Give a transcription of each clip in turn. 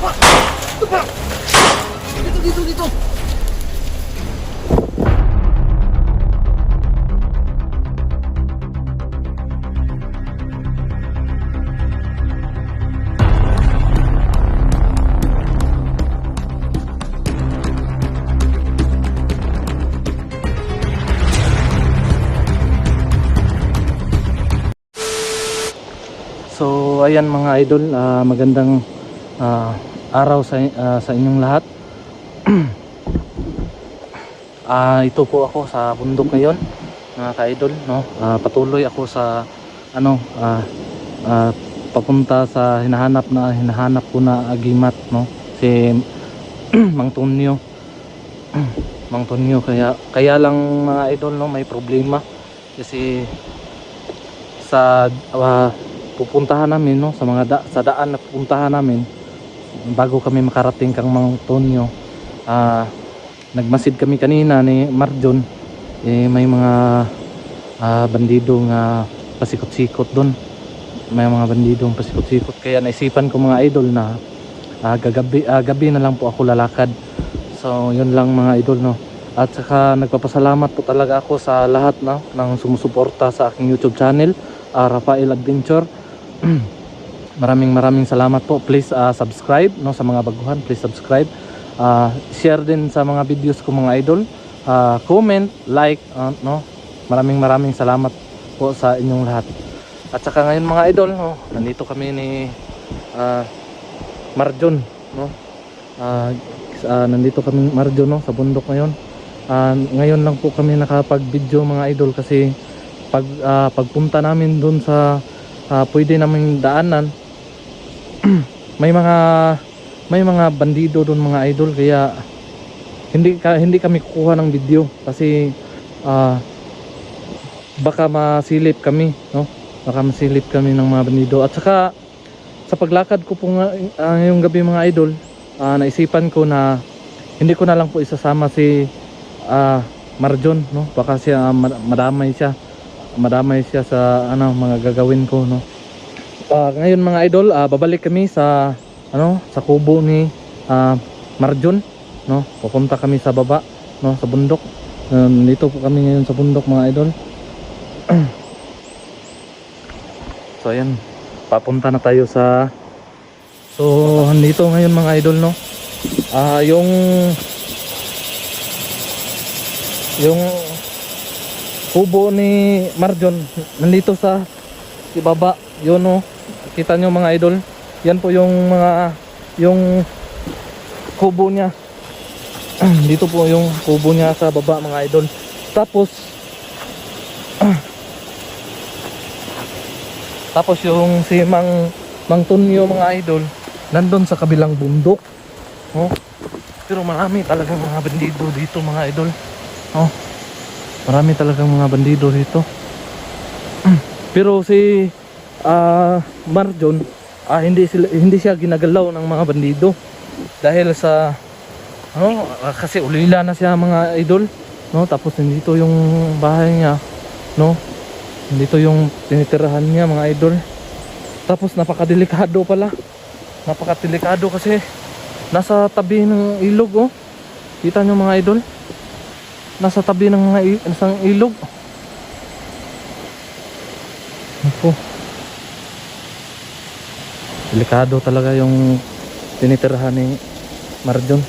Ito pa! Dito! So ayan mga idol, magandang araw sa inyong lahat. Ito po ako sa bundok ngayon mga ka-idol, no? Patuloy ako sa papunta sa hinahanap ko na agimat, no? Si Mang Tonyo. Mang Tonyo, kaya lang mga idol, no, may problema kasi sa pupuntahan namin, no, sa daan na pupuntahan namin bago kami makarating kang Mang Tonyo. Nagmasid kami kanina ni Marjon, may mga bandido nga pasikot-sikot doon, may mga bandidong pasikot-sikot, kaya naisipan ko mga idol na gabi na lang po ako lalakad. So yun lang mga idol, no. At saka nagpapasalamat po talaga ako sa lahat, no, ng sumusuporta sa aking YouTube channel, Rafael Adventure. Maraming salamat po. Please subscribe, no, sa mga baguhan, please subscribe, share din sa mga videos ko mga idol, comment, like, no. Maraming salamat po sa inyong lahat. At saka ngayon mga idol, no, nandito kami ni Marjon, no. Nandito kami Marjon, no, sa bundok ngayon. Ngayon lang po kami nakapag-video mga idol kasi pagpunta namin doon sa pwede naming daanan may mga bandido doon mga idol, kaya hindi kami kukuha ng video kasi baka masilip kami, no, baka masilip kami ng mga bandido. At saka sa paglakad ko po ngayong gabi mga idol, naisipan ko na hindi ko na lang po isasama si Marjon, no, baka siya madamay siya sa mga gagawin ko, no. Ngayon mga idol, babalik kami sa sa kubo ni Marjon, no. Pupunta kami sa baba, no, sa bundok. Dito po kami ngayon sa bundok mga idol. So ayan, papunta na tayo nandito ngayon mga idol, no. Yung kubo ni Marjon nandito sa ibaba, yun, no. Kita nyo mga idol, yan po yung kubo niya. Dito po yung kubo niya sa baba mga idol. Tapos yung si Mang Tonyo mga idol nandun sa kabilang bundok, oh. Pero marami talagang mga bandido dito mga idol, oh. Marami talagang mga bandido dito. Pero si Marjon, hindi siya ginagalaw ng mga bandido dahil sa kasi ulila na siya mga idol, no. Tapos nandito yung bahay niya, no. Nandito yung tinitirahan niya mga idol. Tapos napakadelikado kasi nasa tabi ng ilog, oh. Kita nyo mga idol, nasa tabi ng isang ilog. Ako, delikado talaga yung tinitirahan ni Marjon.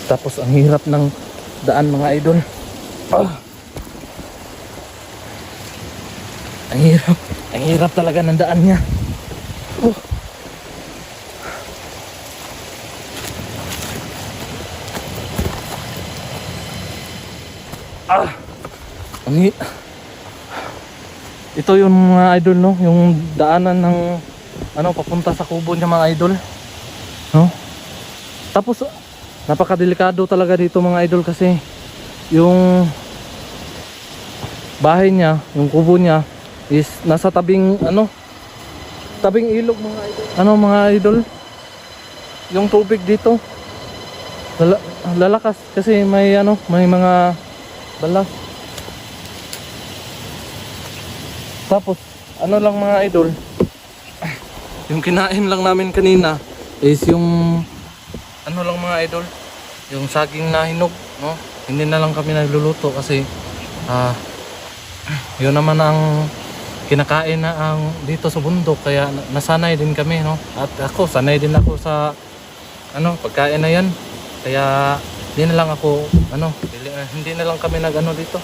Tapos ang hirap ng daan mga idol. Ang hirap talaga ng daan niya. Ito yung mga idol, no, yung daanan ng papunta sa kubo niya mga idol, no. Tapos napakadelikado talaga dito mga idol kasi yung bahay niya, yung kubo niya is nasa tabing ilog mga idol. Mga idol, yung tubig dito lalakas kasi may mga balas. Tapos lang mga idol, yung kinain lang namin kanina is yung ano lang mga idol, yung saging na hinog, no? Hindi na lang kami nagluluto kasi yun naman ang kinakain na ang dito sa bundok, kaya nasanay din kami, no? At ako, sanay din ako sa ano, pagkain na yan. Kaya hindi na lang ako hindi na lang kami nag-ano dito,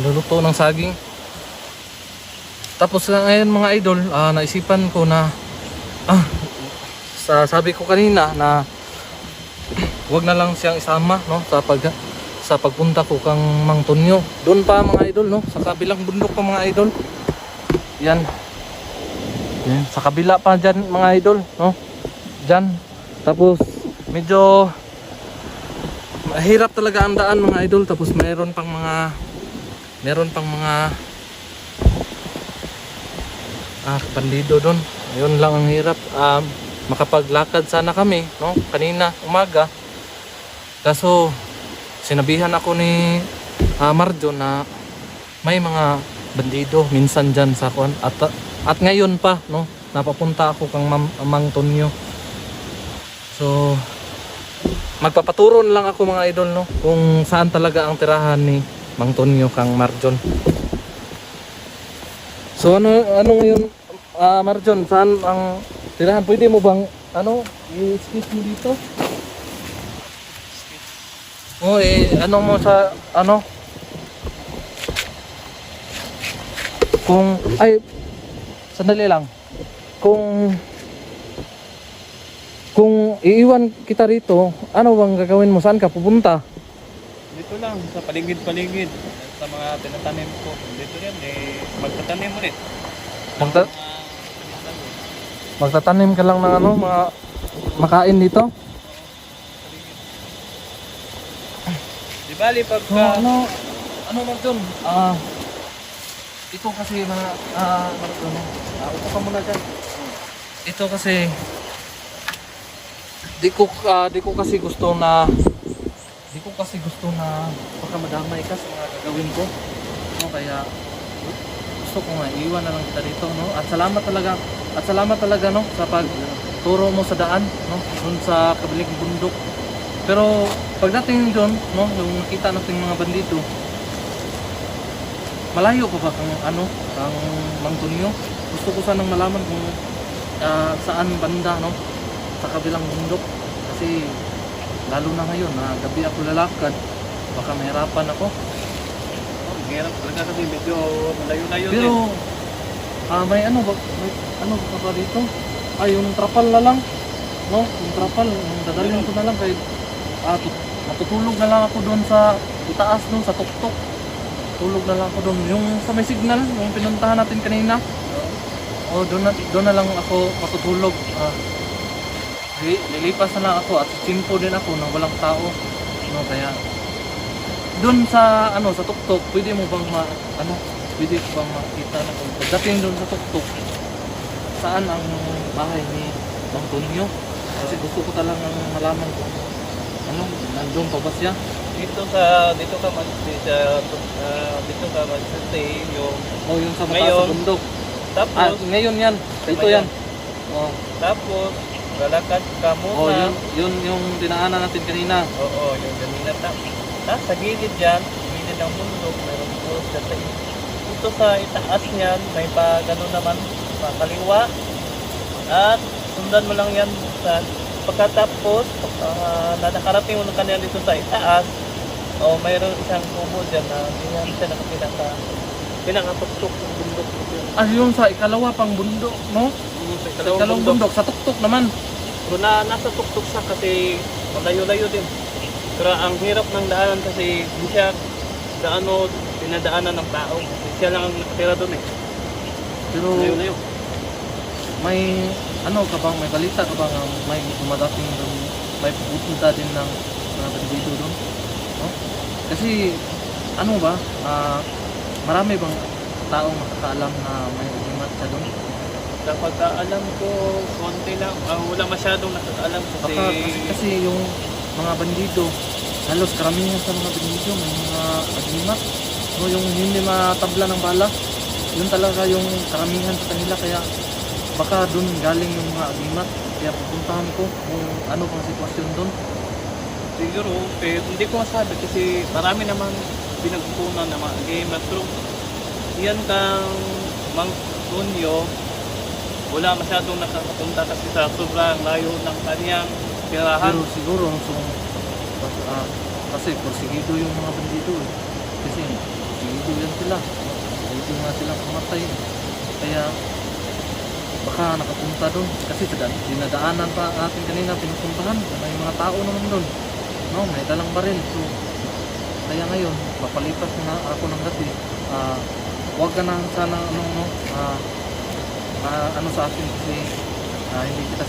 luluto ng saging. Tapos ngayon mga idol, naisipan ko na sabi ko kanina na wag na lang siyang isama, no, sa pagpunta ko kang Mang Tonyo. Doon pa mga idol, no, sa kabilang bundok pa mga idol. Yan. Sa kabila pa dyan mga idol, no? Dyan. Tapos medyo mahirap talaga ang daan mga idol. Tapos meron pang mga bandido doon. Yun lang ang hirap. Makapaglakad sana kami, no, kanina umaga. Kaso sinabihan ako ni Marjon na may mga bandido minsan dyan sa kuan, at ngayon pa, no, napapunta ako kang Mang Tonyo. So magpapaturo na lang ako mga idol, no, kung saan talaga ang tirahan ni Mang Tonyo kang Marjon. So ano ngayon, Marjon, saan ang tirahan? Pwede mo bang i-skip mo dito? Ano mo sa kung sandali lang, kung iiwan kita rito, ano bang gagawin mo? Saan ka pupunta? Dito lang, sa paligid-paligid. Sa mga tinatanim ko. Dito yan, magtatanim ulit. Magtatanim ka lang ng mga makain dito? Di bali pagka... So, Marjon? Ito kasi mga Marjon, upo ka muna dyan. Ito kasi di ko kasi gusto na baka madamay ka sa mga gagawin ko, no? Kaya gusto ko nga iwan na lang kita dito, no? At salamat talaga, no, sa pagturo mo sa daan, no, dun sa kabilang bundok. Pero pagdating doon, no, yung nakita nating mga bandido, malayo pa ba kang Mang Tonyo? Gusto ko sanang malaman kung saan banda, no, sa kabilang bundok. Kasi lalo na ngayon na gabi ako lalakad, baka mahirapan ako. Hirap talaga kasi medyo malayo-layo. Pero may ano ba ba dito? Yung trapal na lang, no, yung trapal, dadalhin ko na lang kay matutulog na lang ako doon sa itaas, doon sa tuktok. Tulog na lang ako doon, yung sa may signal, yung pinuntahan natin kanina. Doon na lang ako matutulog. Lilipas na lang ako at simpo din ako nang walang tao, no? Kaya doon sa sa tuktok, pwede mo bang pwede ko bang makita na kung pagdating doon sa tuktok saan ang bahay ni Mang Tonyo? Kasi gusto ko talagang malaman kung nandun pa ba siya. Dito ka mag-stay yung sa mataas sa bundok. Tapos ngayon yan. Ito yan. Tapos lalakad ka muna. Yun yung dinaanan natin kanina. Oo, yung kanina. Tapos sa gilid dyan, gilid ng bundok, mayroon po dito sa itaas niyan, may gano'n naman, kaliwa. At sundan mo lang yan sa pagkatapos, nakarating mo na kanina dito sa itaas, mayroon isang kubo dyan na diyan siya pinakatuktok ng bundok. Yung sa ikalawa pang bundok, no? Sa Ikalawang bundok, sa tuktok naman. Pero nasa tuktok siya kasi malayo-layo din. Pero ang hirap ng daanan kasi hindi siya pinadaanan ng tao. Siya lang ang nakatira doon eh. Pero layo-layo. May may balita ka bang may dumadating doon, may pupunta din ng mga bandido doon, no? Kasi marami bang taong nakakaalam na may ulimat siya doon? Sa pagkaalam ko, konti lang. Wala masyadong nakakaalam kasi yung mga bandido, halos karamihan sa mga bandido may mga ulimat, no? Yung hindi matabla ng bala, yun talaga yung karamihan sa kanila. Kaya baka doon galing yung mga agimat. Kaya pupuntahan ko kung ano pang sitwasyon doon. Siguro, hindi ko masabi kasi marami naman pinagkukunan ng mga game at pero yan kang Mang Tunyo, wala masyadong nakakapunta kasi sa sobrang layo ng kanyang tirahan. Pero siguro kasi porsigido yung mga bandido eh. Kasi porsigido yan sila. Porsigido nga silang pumatay. Kaya baka nakapunta doon. Kasi dinadaanan pa atin kanina pinupuntahan. May mga tao naman doon. No, may dalang baril. So, kaya ngayon, papalipas na ako ng gabi. Huwag ka na sana ano sa akin kasi hindi kita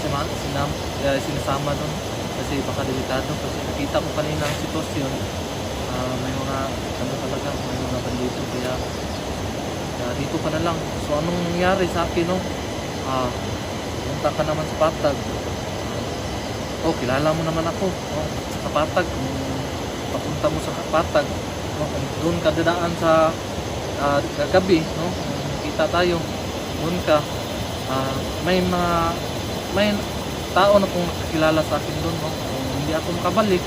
sinasama doon. Kasi baka delikado. Kasi nakita ko kanina ang sitwasyon. May mga ano talaga, may mga bandito. Kaya dito ka na lang. So anong nangyari sa akin, no? Punta ka naman sa Patag. Kilala mo naman ako, no? Sa Patag. Kung papunta mo sa Patag, no? Kung doon ka dadaan sa gabi, no? Kung kita tayo, doon ka. May tao na pong nakakilala sa akin doon, no? Kung hindi ako makabalik,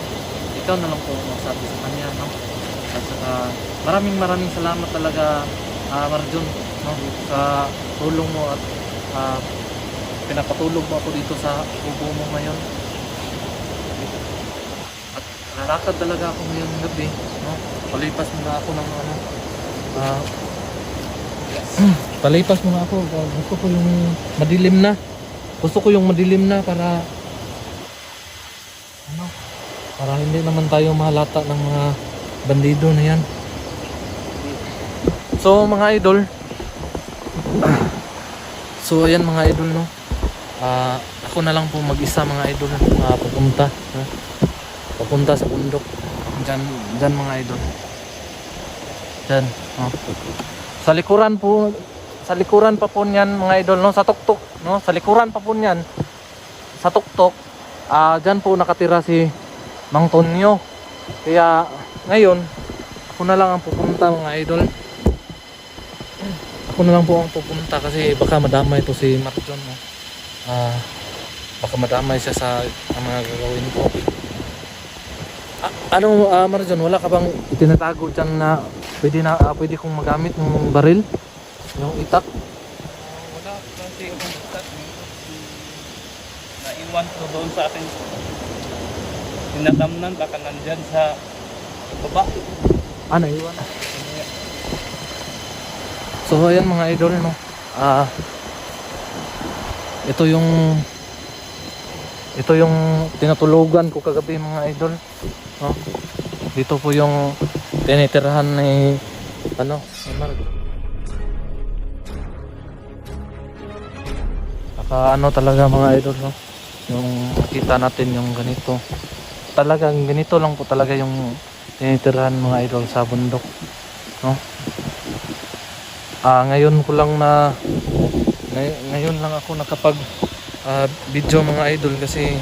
ikaw na lang po magsabi sa kanya, no? At saka maraming salamat talaga, Marjon, no? Sa tulong mo at pinapatulog mo ako dito sa kubo mo ngayon. At narakad talaga ako ngayong gabi, no? Palipas mo na ako ng palipas mo na ako. Gusto ko yung madilim na. Gusto ko yung madilim na para para hindi naman tayo mahalata ng mga bandido na yan. So mga idol, so ayan mga idol, no? Ako na lang po mag-isa mga idol, papunta sa bundok. Diyan mga idol. Diyan, no? Sa likuran pa po niyan mga idol, no? Sa tuktok, no? Sa likuran pa po niyan. Sa tuktok, diyan po nakatira si Mang Tonyo. Kaya ngayon, ako na lang ang pupunta mga idol. Ako na lang po ang pupunta kasi baka madamay to si Marjon, no? Baka madamay siya sa mga gagawin ko. Marjon, wala ka bang tinatago dyan na pwede kong magamit ng baril? Yung itak? Wala kasi yung itak. Naiwan ko doon sa akin. Tinatamnan, baka nandyan sa baba. Naiwan. So ayan mga idol, no? Ito yung tinatulugan ko kagabi mga idol, no? Dito po yung tinitirahan ni talaga mga idol, no? Yung nakita natin yung ganito. Talagang ganito lang po talaga yung tinitirahan mga idol sa bundok, no? Ngayon lang ako nakapag video mga idol kasi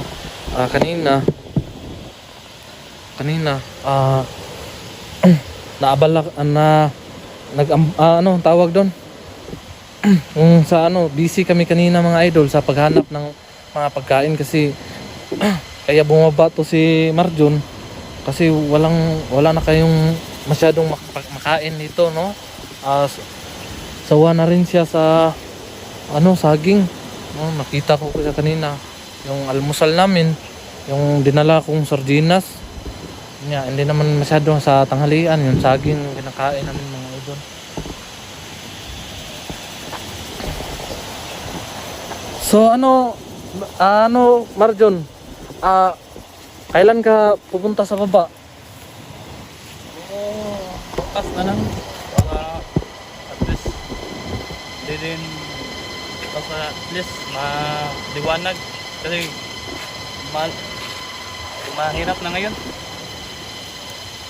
kanina naabala tawag doon sa busy kami kanina mga idol sa paghanap ng mga pagkain kasi kaya bumaba to si Marjon kasi wala na kayong masyadong makain dito, no? Sawa na rin siya sa saging, no? Nakita ko siya kanina yung almusal namin, yung dinala kong sardinas niya, hindi naman masyado sa tanghalian, yung saging kinakain namin mga idol. So Marjon, kailan ka pupunta sa baba? Bukas na lang. Para at least din para at least maliwanag kasi mahirap na ngayon.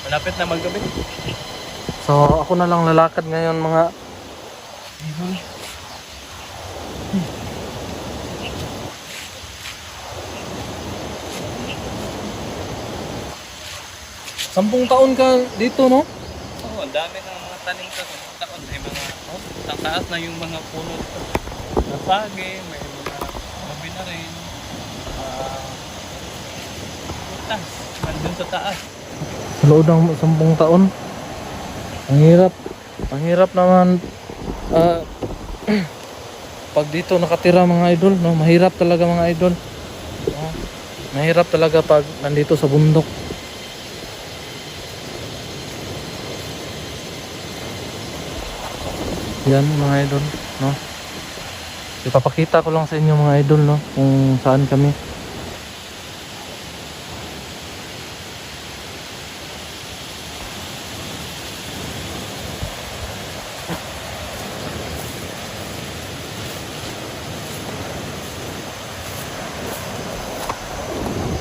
Malapit na maggabi. So ako na lang lalakad ngayon mga idol. 10 taon ka dito, no? Oo, ang dami ng mga tanim sa taon. May mga, ang taas na yung mga puno. nasagi, may mga gabi na rin. Butas, nandun sa taas. Sa loob ng 10 taon. Ang hirap. Ang hirap naman pag dito nakatira mga idol, no? Mahirap talaga mga idol. No? Mahirap talaga pag nandito sa bundok. Yan mga idol, no? Ipapakita ko lang sa inyo mga idol, no, kung saan kami.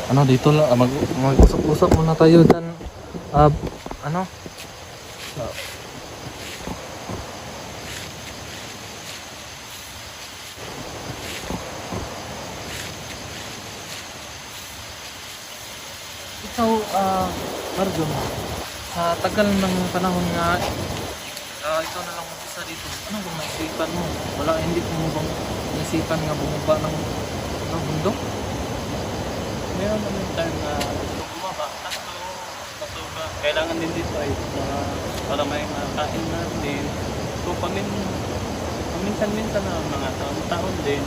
Ano dito lang mag-usap-usap muna tayo diyan. Ano? Ikaw, Marjon, sa tagal ng panahon nga, ikaw na lang mag-isa dito. Ano bang naisipan mo? Wala, hindi mo bang naisipan nga bumaba ng bundok? Meron naman time na bumaba. Kaso ba, kailangan din dito ay para may makain na din. So paminsan-minsan na mga taon-taon din.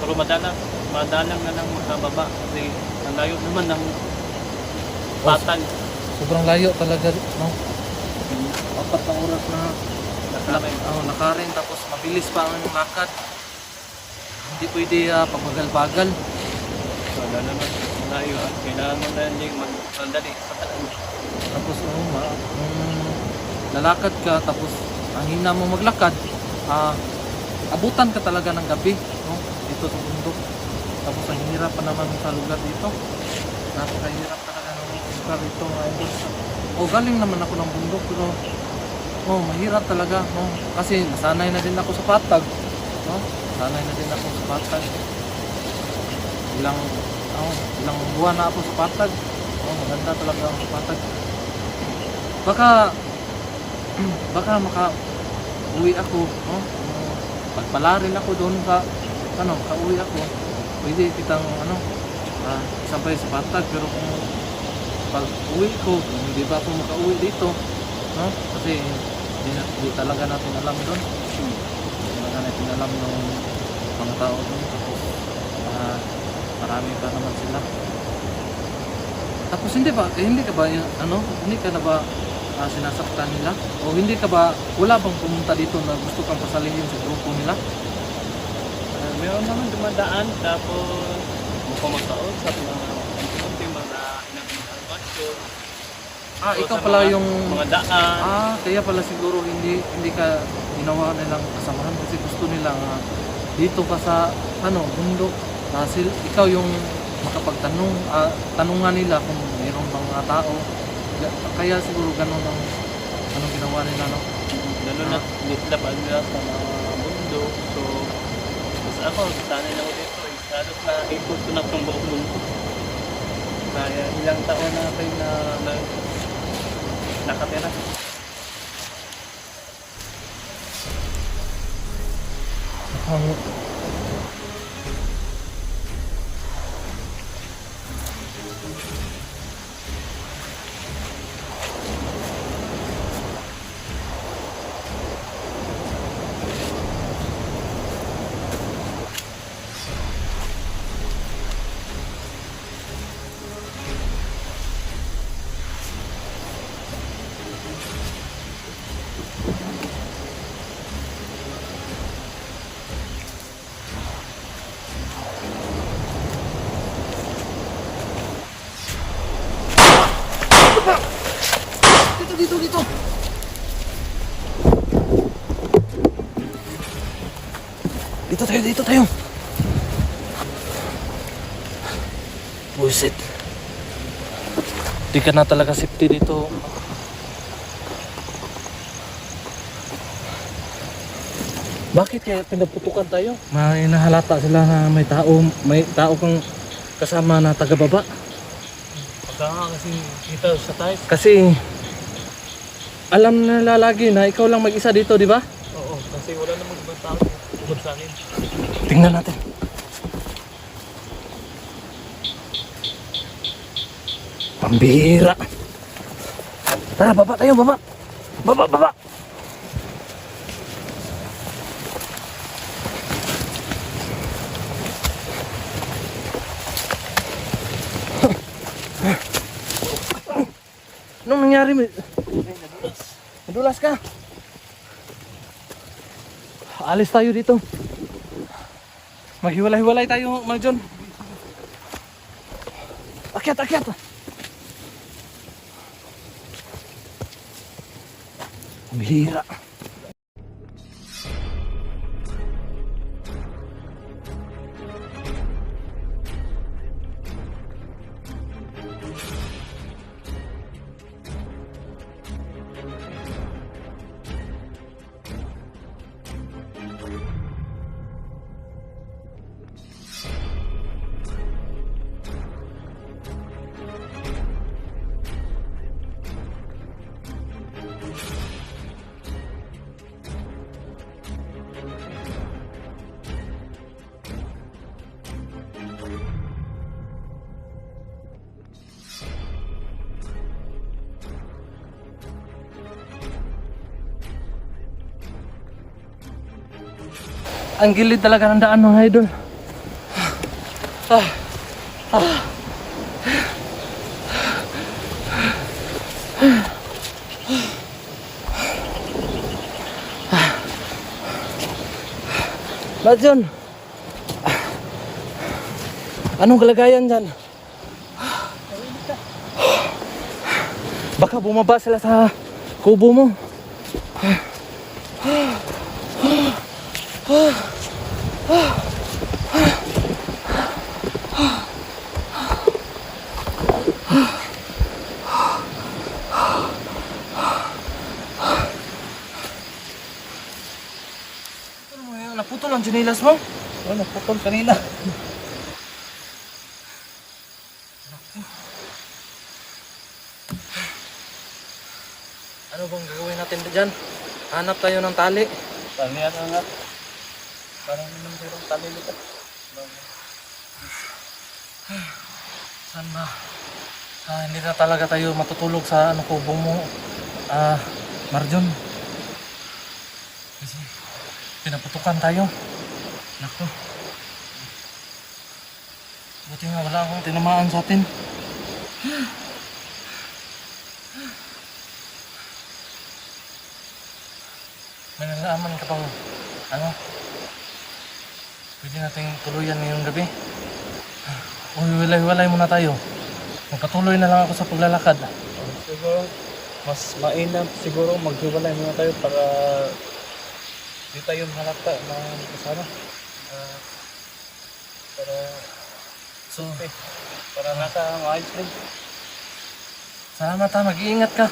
Pero madalang na lang makababa kasi ang layo naman ng patag. Sobrang layo talaga, no? 4 na oras na Nakarin. nakarin, tapos mabilis pa ang lakad. Hindi pwede pagbagal-bagal. So lalo naman layo at kailangan mo na din magdali sa talan. Tapos lalakad ka, tapos ang hina mo maglakad, abutan ka talaga ng gabi, no? Dito sa bundok. Tapos ang hirap pa naman sa lugar dito. Napakahirap talaga ng lugar dito mga idol. Galing naman ako ng bundok, pero mahirap talaga, no? Kasi nasanay na din ako sa patag, no? Nasanay na din ako sa patag. Ilang buwan na ako sa patag. Maganda talaga ako sa patag. Baka maka-uwi ako, no? Pagpala rin ako doon sa maka-uwi ako. Pwede kitang sabay sa patag, pero kung pag uwi ko, hindi ba ako maka-uwi dito, no? Kasi hindi talaga natin alam doon. Hindi talaga natin alam ng mga tao doon. Tapos marami pa naman sila. Tapos hindi ka ba hindi ka na ba sinasaktan nila? O hindi ka ba, wala bang pumunta dito na gusto kang pasalingin sa grupo nila? Meron naman dumadaan tapos magkausap na konti mga inabot-albasyon. Ikaw pala yung mga daan. Kaya pala siguro hindi ka ginawa nilang kasamahan kasi gusto nila dito ka sa bundok. Dahil ikaw yung makapagtanong, tanungan nila kung mayroon bang tao. Kaya siguro ganun ang ginawa nila, no? Lalo na sila pa nila sa mga mundo. So, mas ako, sanay na ako dito. Halos na ikot ko na itong buong mundo. Kaya ilang taon na kayo na nakatira. Dito. Dito tayo. Buisit. Di ka na talaga safety dito. Bakit kaya pinaputukan tayo? May nahalata sila na may tao kang kasama na taga-baba. Pagka kasi kita sa type. Kasi alam na nila lagi na ikaw lang mag-isa dito, di ba? Oo, kasi wala namang ibang tao. Tungkol sa akin. Tingnan natin. Pambihira. Tara, baba tayo, baba. Baba, baba. Anong nangyari? Nadulas ka. Alis tayo dito. Maghiwalay-hiwalay tayo, Mang John. Akyat, akyat. Bihira. Ang gilid talaga ng daan, mga idol. Mas John, anong kalagayan dyan? Baka bumaba sila sa kubo mo. Naputol ang tsinelas mo? Oh, naputol kanina. Ano bang gagawin natin dyan? Hanap tayo ng tali. Talian nga. Parang naman mayroong tali nito. Saan ba? Hindi na talaga tayo matutulog sa kubo mo, Marjon. Kasi pinaputukan tayo. Naku. Buti nga wala akong tinamaan sa atin. May nalalaman ka pang pwede nating tuluyan ngayong gabi. Hiwalay-hiwalay muna tayo. Magpatuloy na lang ako sa paglalakad. Siguro, mas mainam siguro maghiwalay muna tayo para di tayo halata na kasama. Para nasa maayos din. Salamat ha, mag-iingat ka.